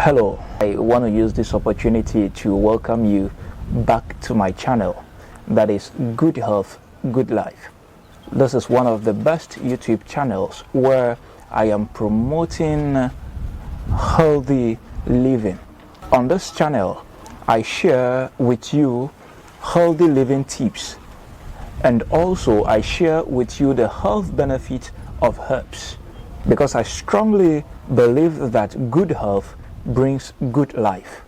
Hello, I want to use this opportunity to welcome you back to my channel, that is Good Health, Good Life. This is one of the best YouTube channels where I am promoting healthy living. On this channel, I share with you healthy living tips, and also I share with you the health benefit of herbs, because I strongly believe that good health brings good life.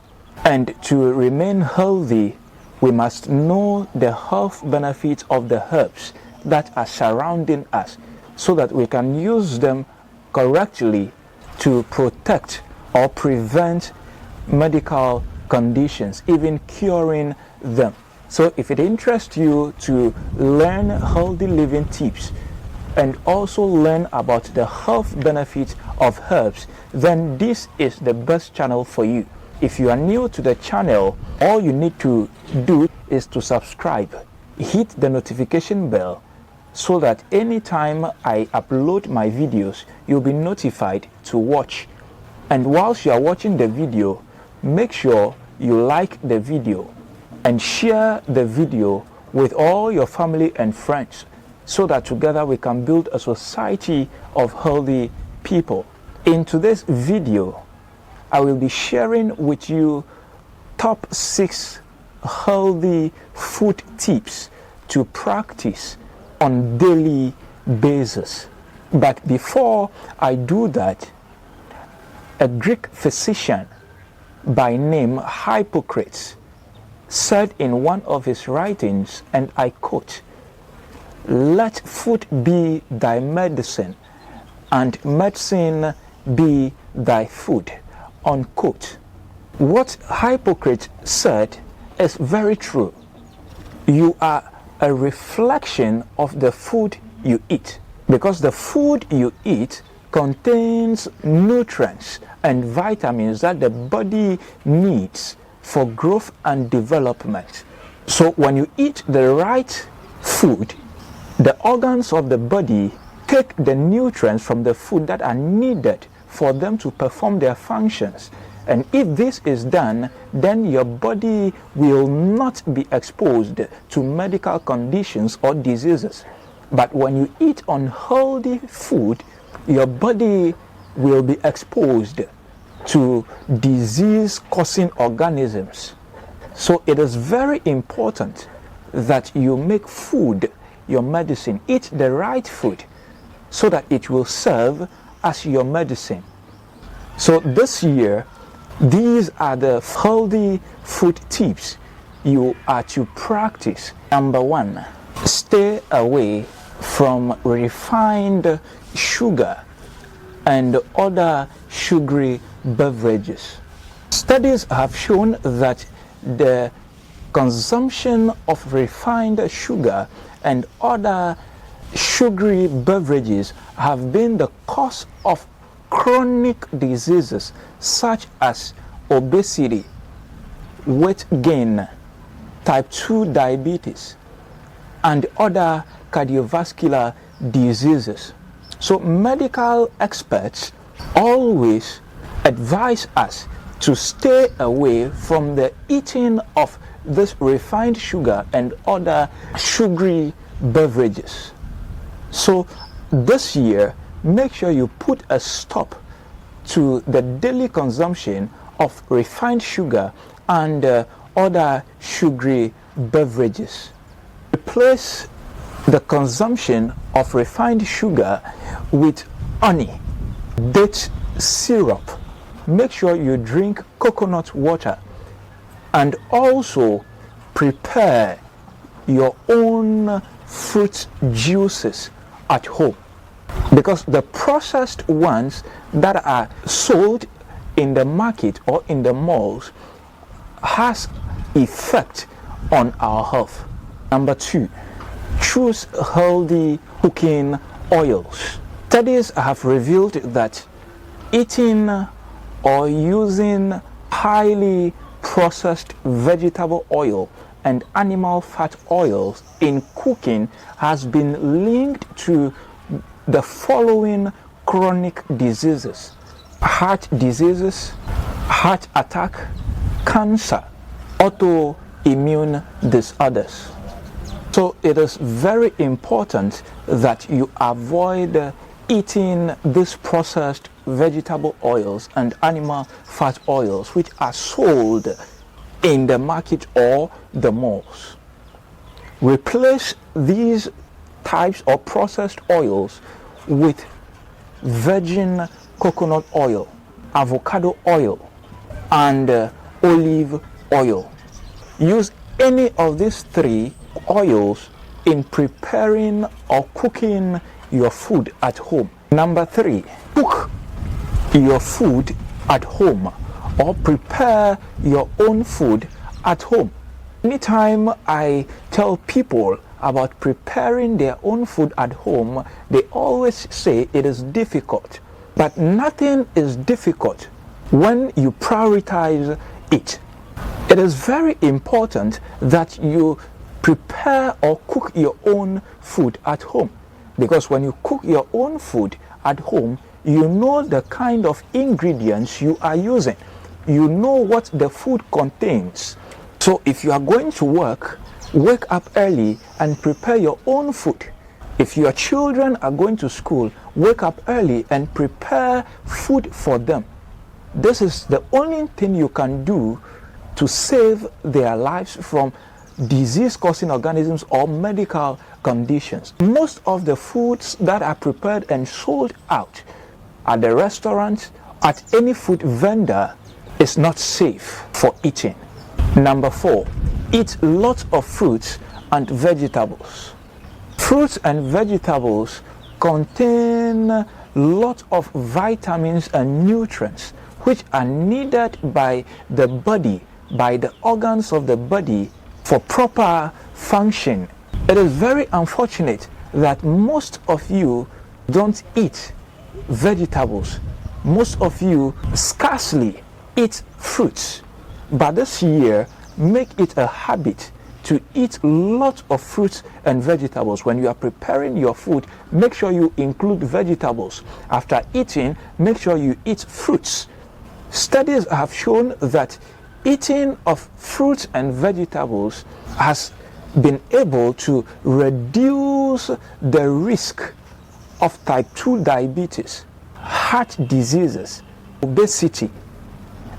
And to remain healthy, we must know the health benefits of the herbs that are surrounding us, so that we can use them correctly to protect or prevent medical conditions, even curing them. So if it interests you to learn healthy living tips and also learn about the health benefits of herbs, then this is the best channel for you. If you are new to the channel, all you need to do is to subscribe, hit the notification bell, so that anytime I upload my videos, you'll be notified to watch. And whilst you are watching the video, make sure you like the video and share the video with all your family and friends, so that together we can build a society of healthy people. In today's video, I will be sharing with you top 6 healthy food tips to practice on daily basis. But before I do that, a Greek physician by name Hippocrates said in one of his writings, and I quote, "Let food be thy medicine, and medicine be thy food," unquote. What Hippocrates said is very true. You are a reflection of the food you eat, because the food you eat contains nutrients and vitamins that the body needs for growth and development. So when you eat the right food, the organs of the body take the nutrients from the food that are needed for them to perform their functions. And if this is done, then your body will not be exposed to medical conditions or diseases. But when you eat unhealthy food, your body will be exposed to disease-causing organisms. So it is very important that you make food your medicine. Eat the right food so that it will serve as your medicine. So this year, these are the healthy food tips you are to practice. Number 1, stay away from refined sugar and other sugary beverages. Studies have shown that the consumption of refined sugar and other sugary beverages have been the cause of chronic diseases such as obesity, weight gain, type 2 diabetes, and other cardiovascular diseases. So medical experts always advise us to stay away from the eating of this refined sugar and other sugary beverages. So this year, make sure you put a stop to the daily consumption of refined sugar and other sugary beverages. Replace the consumption of refined sugar with honey, date syrup. Make sure you drink coconut water, and also prepare your own fruit juices at home, because the processed ones that are sold in the market or in the malls has effect on our health. Number 2, choose healthy cooking oils. Studies have revealed that eating or using highly processed vegetable oil and animal fat oils in cooking has been linked to the following chronic diseases: heart diseases, heart attack, cancer, autoimmune disorders. So it is very important that you avoid eating these processed vegetable oils and animal fat oils which are sold in the market or the malls. Replace these types of processed oils with virgin coconut oil, avocado oil, and olive oil. Use any of these three oils in preparing or cooking your food at home. Number 3, cook your food at home or prepare your own food at home. Anytime I tell people about preparing their own food at home, they always say it is difficult. But nothing is difficult when you prioritize it. It is very important that you prepare or cook your own food at home, because when you cook your own food at home, you know the kind of ingredients you are using. You know what the food contains. So if you are going to work, wake up early and prepare your own food. If your children are going to school, wake up early and prepare food for them. This is the only thing you can do to save their lives from disease-causing organisms or medical conditions. Most of the foods that are prepared and sold out at the restaurants, at any food vendor, is not safe for eating. Number 4, eat lots of fruits and vegetables. Fruits and vegetables contain lots of vitamins and nutrients which are needed by the body, by the organs of the body for proper function. It is very unfortunate that most of you don't eat vegetables. Most of you scarcely eat fruits. But this year, make it a habit to eat lots of fruits and vegetables. When you are preparing your food, make sure you include vegetables. After eating, make sure you eat fruits. Studies have shown that eating of fruits and vegetables has been able to reduce the risk of type 2 diabetes, heart diseases, obesity,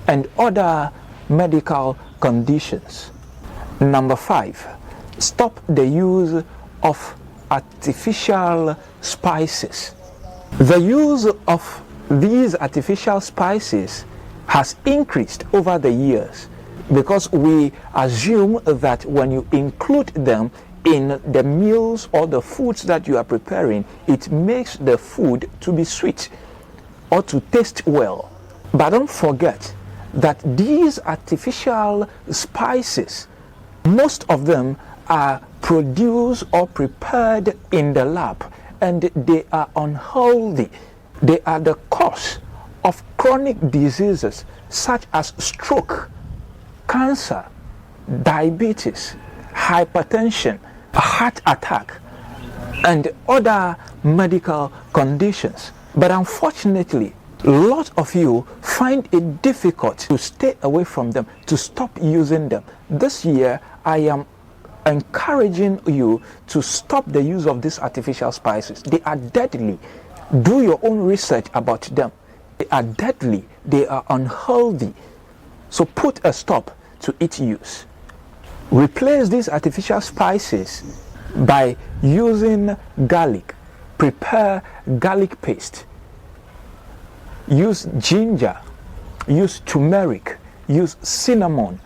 and other medical conditions. Number 5, stop the use of artificial spices. The use of these artificial spices has increased over the years because we assume that when you include them in the meals or the foods that you are preparing, it makes the food to be sweet or to taste well. But don't forget that these artificial spices, most of them are produced or prepared in the lab, and they are unhealthy. They are the cause of chronic diseases such as stroke, cancer, diabetes, hypertension, heart attack, and other medical conditions. But unfortunately, lots of you find it difficult to stay away from them, to stop using them. This year, I am encouraging you to stop the use of these artificial spices. They are deadly. Do your own research about them. They are deadly. They are unhealthy. So put a stop to its use. Replace these artificial spices by using garlic. Prepare garlic paste. Use ginger, use turmeric, use cinnamon,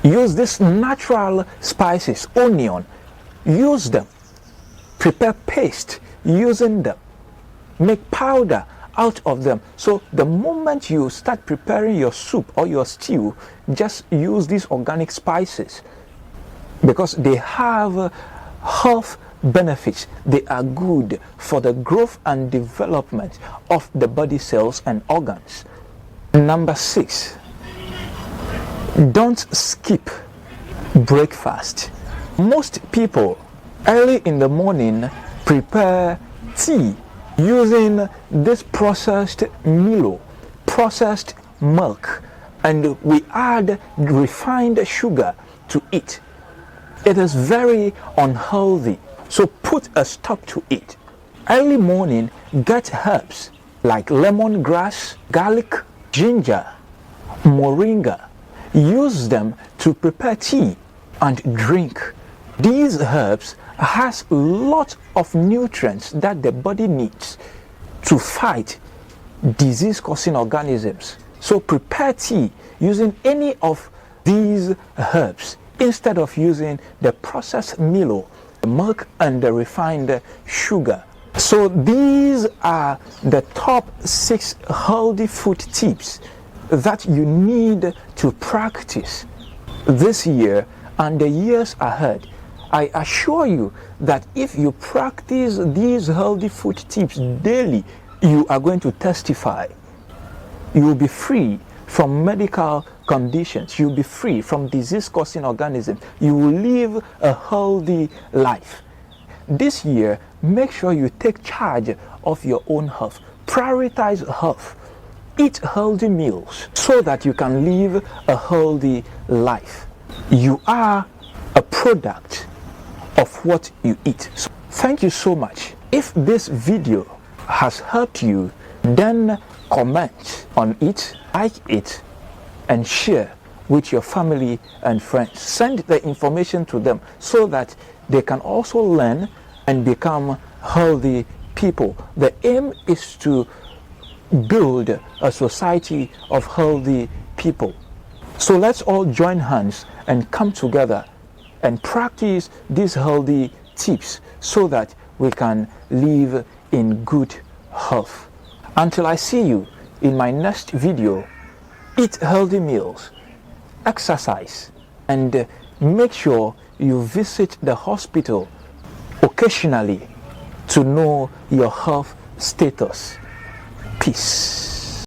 use these natural spices, onion, use them. Prepare paste using them. Make powder out of them. So the moment you start preparing your soup or your stew, just use these organic spices because they have health benefits. They are good for the growth and development of the body cells and organs. Number 6, don't skip breakfast. Most people early in the morning prepare tea using this processed Milo, processed milk, and we add refined sugar to it, it is very unhealthy. So put a stop to it. Early morning, get herbs like lemongrass, garlic, ginger, moringa. Use them to prepare tea and drink. These herbs has lots of nutrients that the body needs to fight disease-causing organisms. So prepare tea using any of these herbs instead of using the processed Milo, the milk, and the refined sugar. So these are the top 6 healthy food tips that you need to practice this year and the years ahead. I assure you that if you practice these healthy food tips daily, you are going to testify. You will be free from medical conditions. You will be free from disease-causing organisms. You will live a healthy life. This year, make sure you take charge of your own health. Prioritize health. Eat healthy meals so that you can live a healthy life. You are a product of what you eat. So thank you so much. If this video has helped you, then comment on it, like it, and share with your family and friends. Send the information to them so that they can also learn and become healthy people. The aim is to build a society of healthy people. So let's all join hands and come together and practice these healthy tips so that we can live in good health. Until I see you in my next video, eat healthy meals, exercise, and make sure you visit the hospital occasionally to know your health status. Peace.